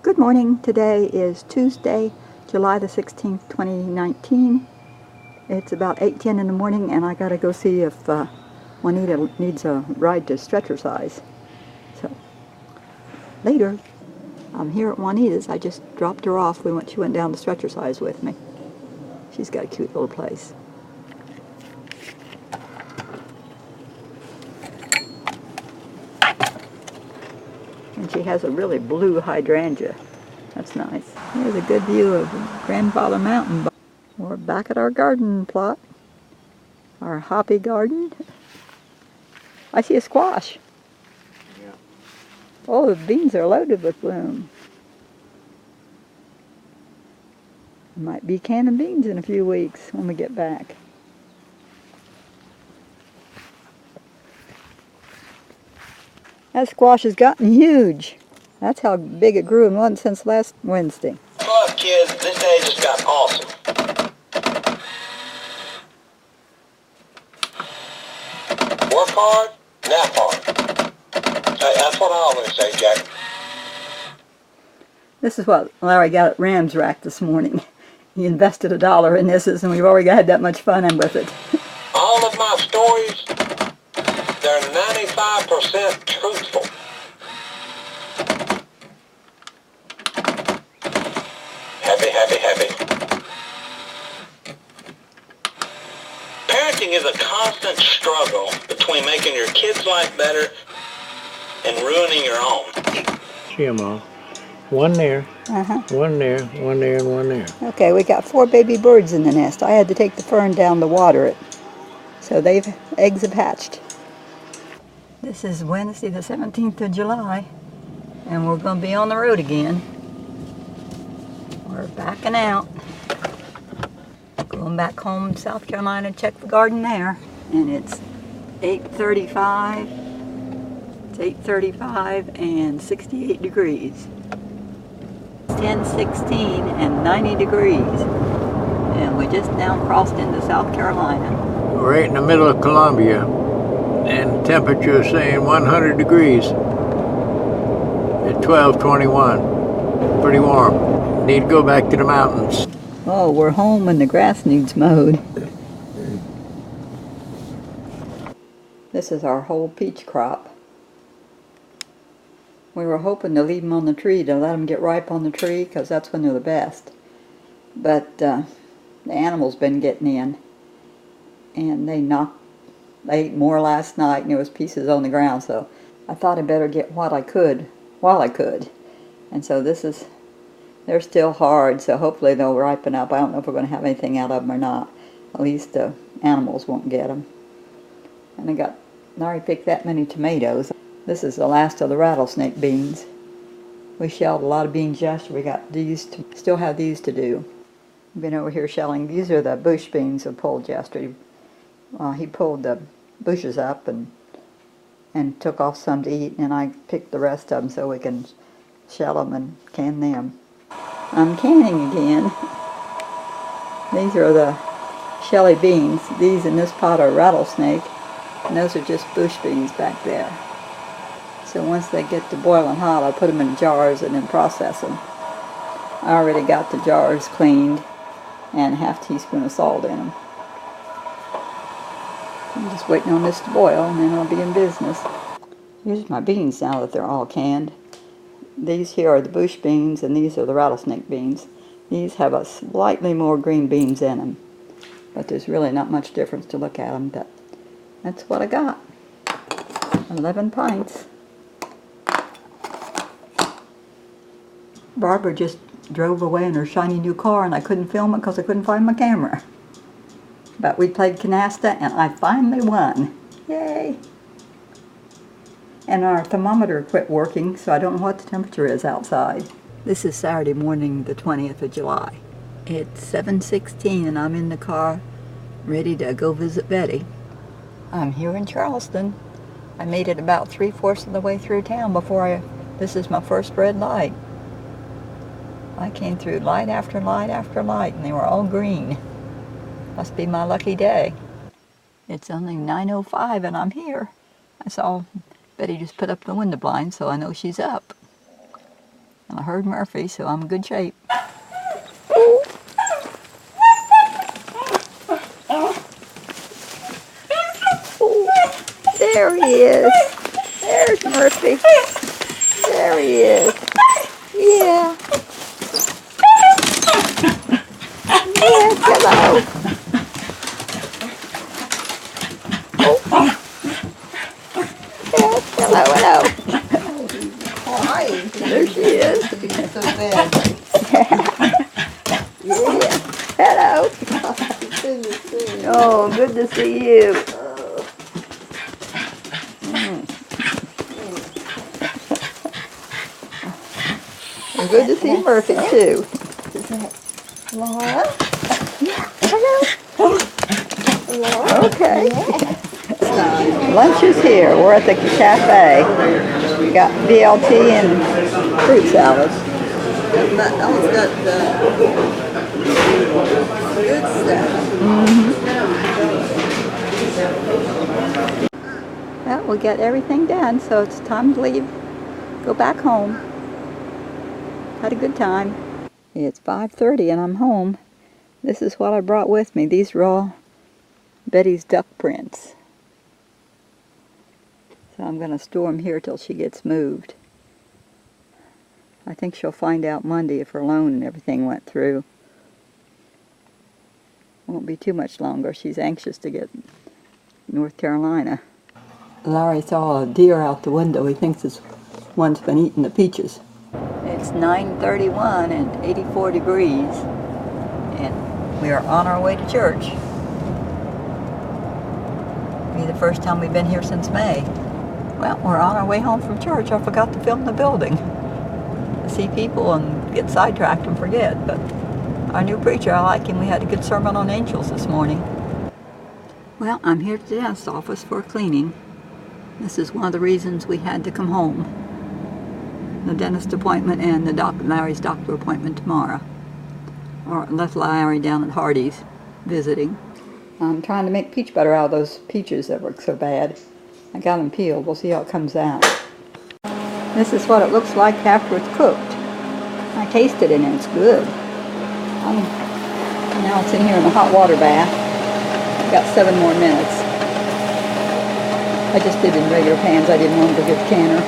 Good morning. Today is Tuesday, July the 16th, 2019. It's about 8:10 in the morning and I gotta go see if Juanita needs a ride to Stretchercise. So, later. I'm here at Juanita's. I just dropped her off. She went down to Stretchercise with me. She's got a cute little place. And she has a really blue hydrangea. That's nice. Here's a good view of Grandfather Mountain. We're back at our garden plot. Our hoppy garden. I see a squash. Yeah. Oh, the beans are loaded with bloom. Might be canning beans in a few weeks when we get back. That squash has gotten huge. That's how big it grew and wasn't since last Wednesday. Look, kids, this day just got awesome. Work hard, nap hard. That's what I always say, Jack. This is what Larry got at Rams Rack this morning. He invested $1 in this, and we've already had that much fun with it. All of my stories, they're 95% truthful. Happy. Parenting is a constant struggle between making your kids' life better and ruining your own. See them all. One there, one there, one there, and one there. Okay, we got 4 baby birds in the nest. I had to take the fern down to water it. So eggs have hatched. This is Wednesday the 17th of July, and we're going to be on the road again. We're backing out. Going back home to South Carolina to check the garden there. And it's 8:35. It's 8:35 and 68 degrees. 10:16 and 90 degrees. And we just now crossed into South Carolina. We're right in the middle of Columbia, and the temperature is saying 100 degrees at 12:21. Pretty warm. Need to go back to the mountains. Oh, we're home and the grass needs mowed. This is our whole peach crop. We were hoping to leave them on the tree, to let them get ripe on the tree, because that's when they're the best. But the animals been getting in, and they ate more last night, and there was pieces on the ground, so I thought I'd better get what I could while I could. And so they're still hard, so hopefully they'll ripen up. I don't know if we're going to have anything out of them or not. At least the animals won't get them. And I already picked that many tomatoes. This is the last of the rattlesnake beans. We shelled a lot of beans yesterday. We got still have these to do. I've been over here shelling. These are the bush beans I pulled yesterday. He pulled the bushes up and took off some to eat, and I picked the rest of them so we can shell them and can them. I'm canning again. These are the shelly beans. These in this pot are rattlesnake, and those are just bush beans back there. So once they get to boiling hot, I put them in jars and then process them. I already got the jars cleaned and a ½ teaspoon of salt in them. I'm just waiting on this to boil, and then I'll be in business. Here's my beans now that they're all canned. These here are the bush beans, and these are the rattlesnake beans. These have a slightly more green beans in them, but there's really not much difference to look at them. But that's what I got. 11 pints. Barbara just drove away in her shiny new car, and I couldn't film it because I couldn't find my camera. But we played canasta, and I finally won. Yay! And our thermometer quit working, so I don't know what the temperature is outside. This is Saturday morning, the 20th of July. It's 7:16 and I'm in the car ready to go visit Betty. I'm here in Charleston. I made it about 3/4 of the way through town this is my first red light. I came through light after light after light, and they were all green. Must be my lucky day. It's only 9:05 and I'm here. I saw Betty just put up the window blind, so I know she's up. I heard Murphy, so I'm in good shape. There he is. There's Murphy. There he is. Yeah. Yes, hello. Yes, hello, hello. Hi. There she is. So bad. Yeah. Hello. Good to see you. Oh, good to see you. And good to see Murphy too. Laura? Hello. Laura? Okay. Lunch is here. We're at the cafe. We got BLT and fruit salads. Ellen's got good stuff. Well, we got everything done, so it's time to leave. Go back home. Had a good time. It's 5:30 and I'm home. This is what I brought with me. These are all Betty's duck prints. So I'm going to store them here till she gets moved. I think she'll find out Monday if her loan and everything went through. Won't be too much longer. She's anxious to get North Carolina. Larry saw a deer out the window. He thinks this one's been eating the peaches. It's 9:31 and 84 degrees, and we are on our way to church. It'll be the first time we've been here since May. Well, we're on our way home from church. I forgot to film the building. See people and get sidetracked and forget, but our new preacher, I like him. We had a good sermon on angels this morning. Well, I'm here at the dentist's office for cleaning. This is one of the reasons we had to come home. The dentist appointment and the Larry's doctor appointment tomorrow. Or left Larry down at Hardee's visiting. I'm trying to make peach butter out of those peaches that were so bad. I got them peeled. We'll see how it comes out. This is what it looks like after it's cooked. I tasted it and it's good. Now it's in here in the hot water bath. I've got 7 more minutes. I just did it in regular pans. I didn't want to get the canner.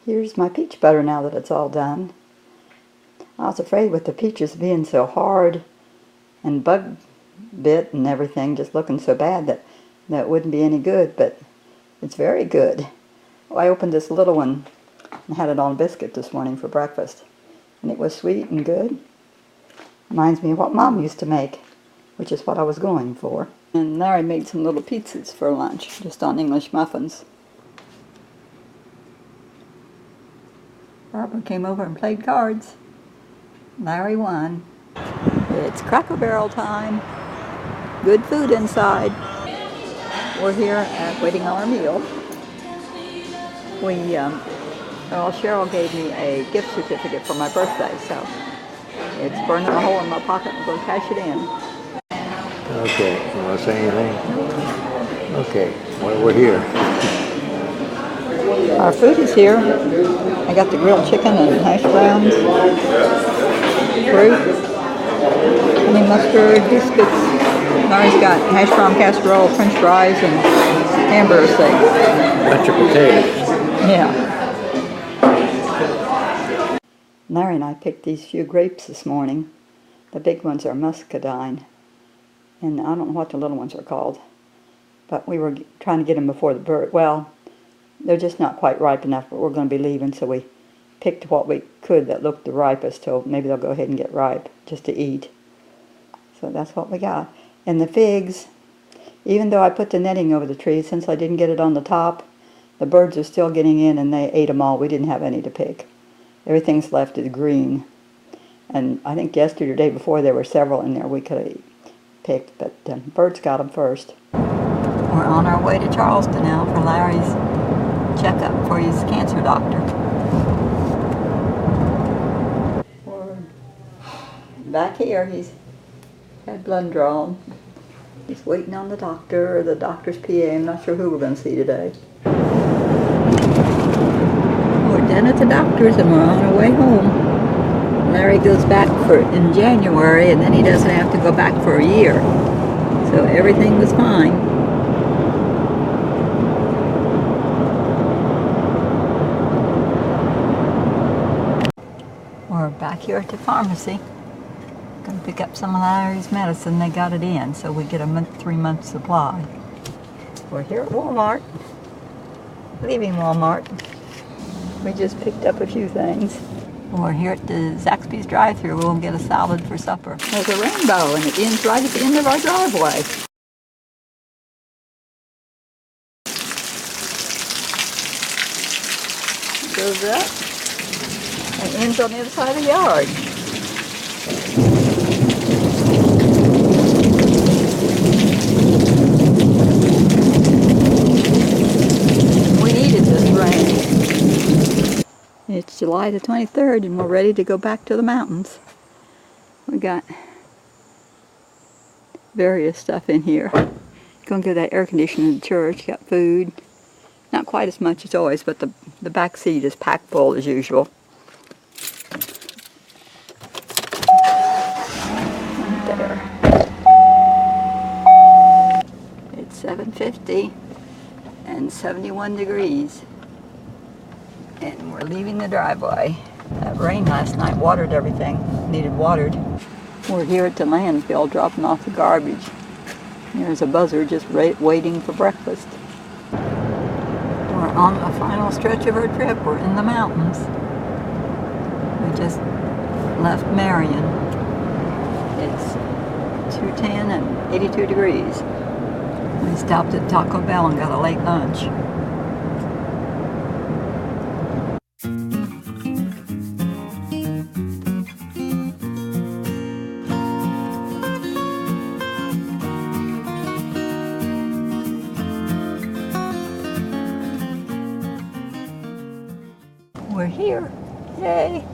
Here's my peach butter now that it's all done. I was afraid with the peaches being so hard and bug bit and everything, just looking so bad that it wouldn't be any good, but it's very good. Well, I opened this little one and had it on a biscuit this morning for breakfast, and it was sweet and good. Reminds me of what Mom used to make, which is what I was going for. And Larry made some little pizzas for lunch, just on English muffins. Barbara came over and played cards. Larry won. It's Cracker Barrel time. Good food inside. We're here waiting on our meal. Cheryl gave me a gift certificate for my birthday, so it's burning a hole in my pocket. I'm going to cash it in. Okay, you want to say anything? Okay, well, we're here. Our food is here. I got the grilled chicken and hash browns, fruit, honey mustard, biscuits. Larry's got hash brown casserole, french fries, and hamburger steak. Bunch of potatoes. Yeah. Larry and I picked these few grapes this morning. The big ones are muscadine, and I don't know what the little ones are called, but we were trying to get them before the bird. Well, they're just not quite ripe enough, but we're going to be leaving, so we picked what we could that looked the ripest, so maybe they'll go ahead and get ripe just to eat. So that's what we got. And the figs, even though I put the netting over the tree, since I didn't get it on the top, the birds are still getting in and they ate them all. We didn't have any to pick. Everything's left is green. And I think yesterday or the day before there were several in there we could have picked, but birds got them first. We're on our way to Charleston now for Larry's checkup for his cancer doctor. We're back here. He's had blood drawn. He's waiting on the doctor or the doctor's PA. I'm not sure who we're going to see today. We're been at the doctor's and we're on our way home. Larry goes back in January, and then he doesn't have to go back for a year. So everything was fine. We're back here at the pharmacy. Gonna pick up some of Larry's medicine. They got it in, so we get a 3-month supply. We're here at Walmart. Leaving Walmart. We just picked up a few things. We're here at the Zaxby's drive-thru. We'll get a salad for supper. There's a rainbow, and it ends right at the end of our driveway. It goes up and ends on the other side of the yard. We needed this rain. It's July the 23rd, and we're ready to go back to the mountains. We got various stuff in here. Gonna get that air conditioning in the church. Got food. Not quite as much as always, but the back seat is packed full as usual. There. It's 7:50 and 71 degrees. And we're leaving the driveway. That rain last night watered everything. Needed watered. We're here at the landfill dropping off the garbage. There's a buzzard just waiting for breakfast. We're on the final stretch of our trip. We're in the mountains. We just left Marion. It's 2:10 and 82 degrees. We stopped at Taco Bell and got a late lunch. We're here. Yay!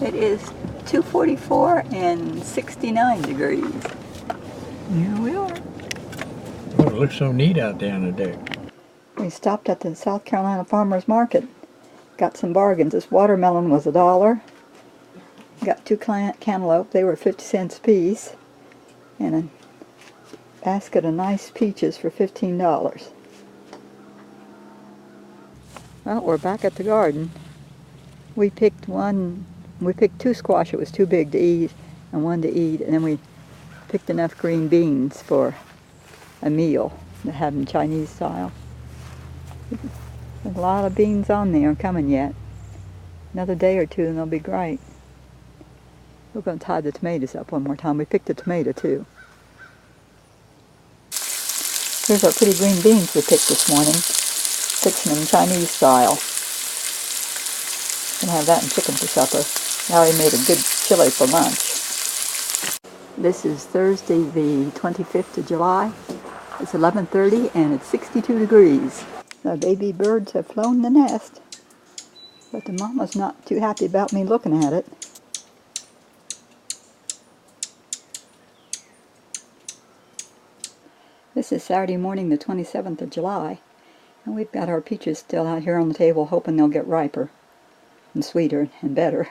It is 2:44 and 69 degrees. Here we are. Oh, it looks so neat out there on the deck. We stopped at the South Carolina Farmers Market. Got some bargains. This watermelon was $1. Got 2 cantaloupe. They were 50 cents a piece. And a basket of nice peaches for $15. Well, we're back at the garden. We picked 2 squash. It was too big to eat, and 1 to eat, and then we picked enough green beans for a meal to have in Chinese style. There's a lot of beans on there coming yet. Another day or two and they'll be great. We're going to tie the tomatoes up one more time. We picked a tomato too. Here's our pretty green beans we picked this morning. Fixing them Chinese style. Gonna have that and chicken for supper. Now he made a good chili for lunch. This is Thursday the 25th of July. It's 11:30 and it's 62 degrees. The baby birds have flown the nest, but the mama's not too happy about me looking at it. This is Saturday morning the 27th of July, and we've got our peaches still out here on the table hoping they'll get riper and sweeter and better.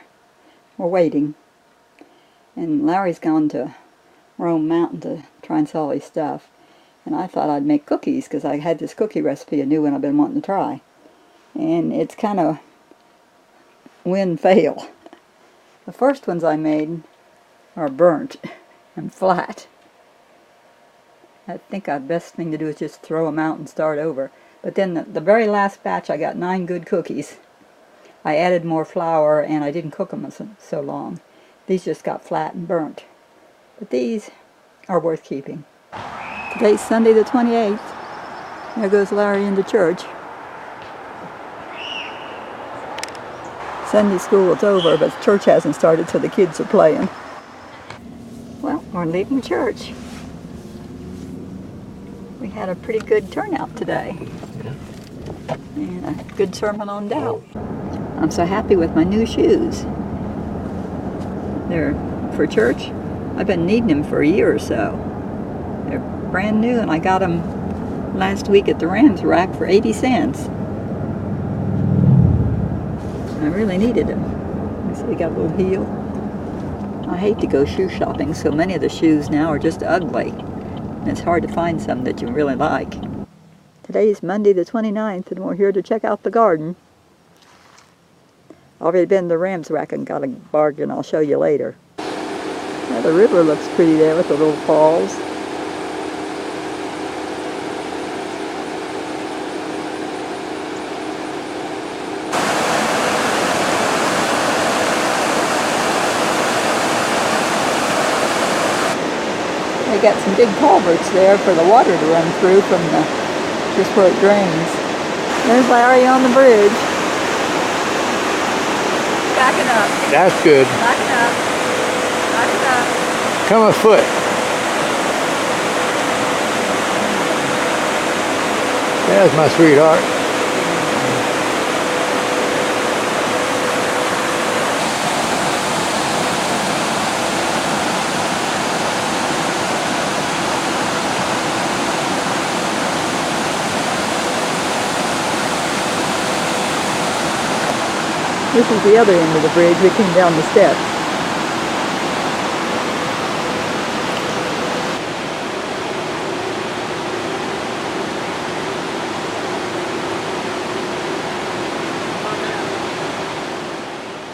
We're waiting. And Larry's gone to Rome Mountain to try and sell his stuff. And I thought I'd make cookies because I had this cookie recipe, a new one I've been wanting to try. And it's kind of win-fail. The first ones I made are burnt and flat. I think the best thing to do is just throw them out and start over. But then the very last batch I got 9 good cookies. I added more flour and I didn't cook them so long. These just got flat and burnt. But these are worth keeping. Today's Sunday the 28th. There goes Larry into church. Sunday school is over, but church hasn't started, so the kids are playing. Well, we're leaving church. We had a pretty good turnout today. And a good sermon on doubt. I'm so happy with my new shoes. They're for church. I've been needing them for a year or so. They're brand new, and I got them last week at the Rams rack for 80 cents. I really needed them. You see, they got a little heel. I hate to go shoe shopping. So many of the shoes now are just ugly. And it's hard to find some that you really like. Today's Monday the 29th, and we're here to check out the garden. Already been to Ram's Rack and got a bargain I'll show you later. Now the river looks pretty there with the little falls. They got some big culverts there for the water to run through from just where it drains. There's Larry on the bridge. Backing up. That's good. Backing up. Backing up. Come a foot. There's my sweetheart. This is the other end of the bridge. We came down the steps.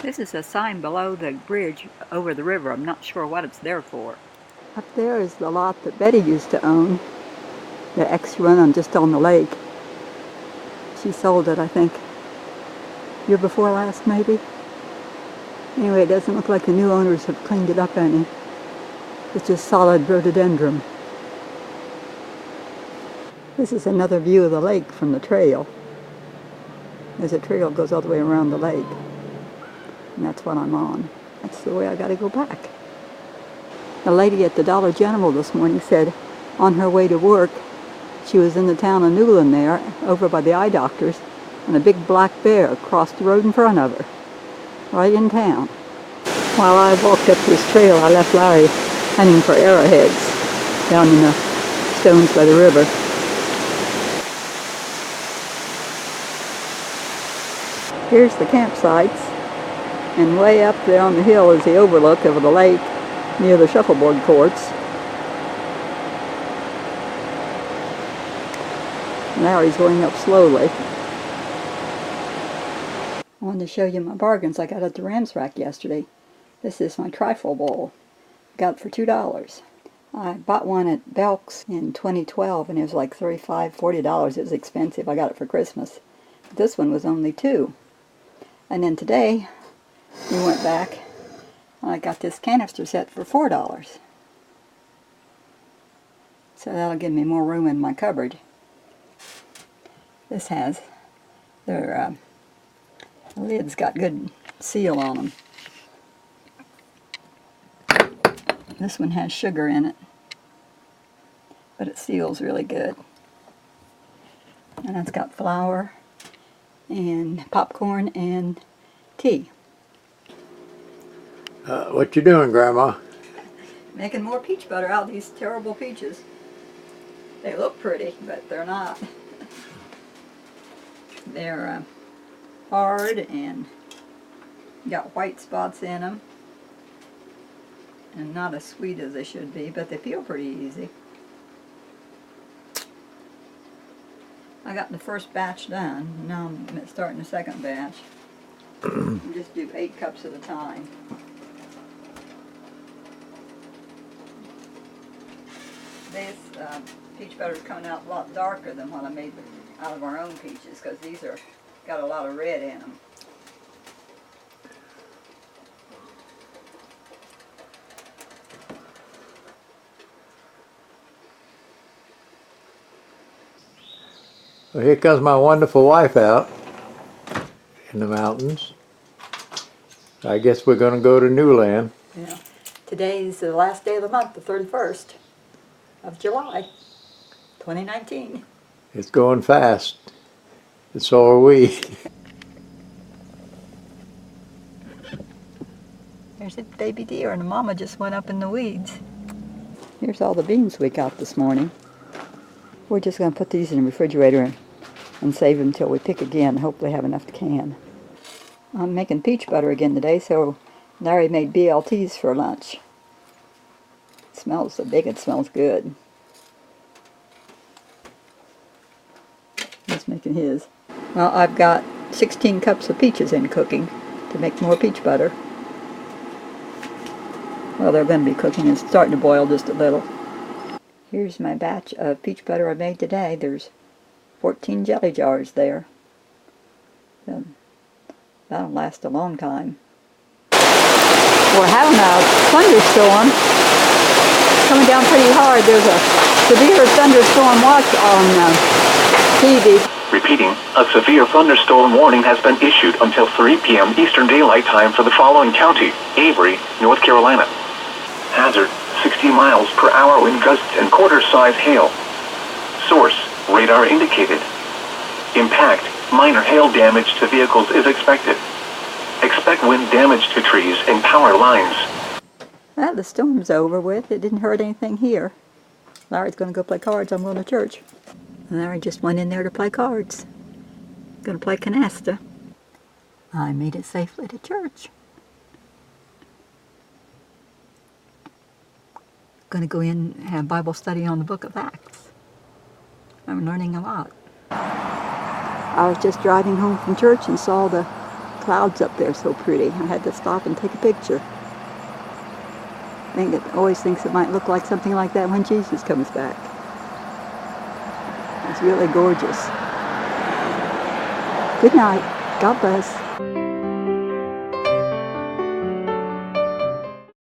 This is a sign below the bridge over the river. I'm not sure what it's there for. Up there is the lot that Betty used to own. The extra one just on the lake. She sold it, I think, year before last, maybe. Anyway, it doesn't look like the new owners have cleaned it up any. It's just solid rhododendron. This is another view of the lake from the trail. There's a trail that goes all the way around the lake. And that's what I'm on. That's the way I gotta go back. The lady at the Dollar General this morning said on her way to work, she was in the town of Newland there, over by the eye doctors, and a big black bear crossed the road in front of her, right in town. While I walked up this trail, I left Larry hunting for arrowheads down in the stones by the river. Here's the campsites, and way up there on the hill is the overlook over the lake near the shuffleboard courts. Larry's going up slowly. I wanted to show you my bargains I got at the Ram's Rack yesterday. This is my trifle bowl. Got it for $2. I bought one at Belk's in 2012 and it was like $35, $40. It was expensive. I got it for Christmas. This one was only $2. And then today we went back and I got this canister set for $4. So that'll give me more room in my cupboard. This has their lid's got good seal on them. This one has sugar in it, but it seals really good. And it's got flour and popcorn and tea. What you doing, Grandma? Making more peach butter out of these terrible peaches. They look pretty, but they're not. They're hard and got white spots in them. And not as sweet as they should be, but they feel pretty easy. I got the first batch done. Now I'm starting the second batch. Just do 8 cups at a time. This peach butter is coming out a lot darker than what I made out of our own peaches, because these are got a lot of red in them. Well, here comes my wonderful wife out in the mountains. I guess we're going to go to Newland. Yeah. Today's the last day of the month, the 31st of July, 2019. It's going fast. And so are we. There's a baby deer and the mama just went up in the weeds. Here's all the beans we got this morning. We're just going to put these in the refrigerator and save them until we pick again. Hopefully have enough to can. I'm making peach butter again today, so Larry made BLTs for lunch. It smells so big, it smells good. He's making his. Well, I've got 16 cups of peaches in cooking to make more peach butter. Well, they're going to be cooking. It's starting to boil just a little. Here's my batch of peach butter I made today. There's 14 jelly jars there. That'll last a long time. We're having a thunderstorm coming down pretty hard. There's a severe thunderstorm watch on TV. Repeating, a severe thunderstorm warning has been issued until 3 p.m. Eastern Daylight Time for the following county: Avery, North Carolina. Hazard, 60 miles per hour wind gusts and quarter-size hail. Source, radar indicated. Impact, minor hail damage to vehicles is expected. Expect wind damage to trees and power lines. Well, the storm's over with. It didn't hurt anything here. Larry's going to go play cards. I'm going to church. And Larry just went in there to play cards. Going to play canasta. I made it safely to church. Going to go in and have Bible study on the book of Acts. I'm learning a lot. I was just driving home from church and saw the clouds up there so pretty. I had to stop and take a picture. I think it always thinks it might look like something like that when Jesus comes back. It's really gorgeous. Good night. God bless.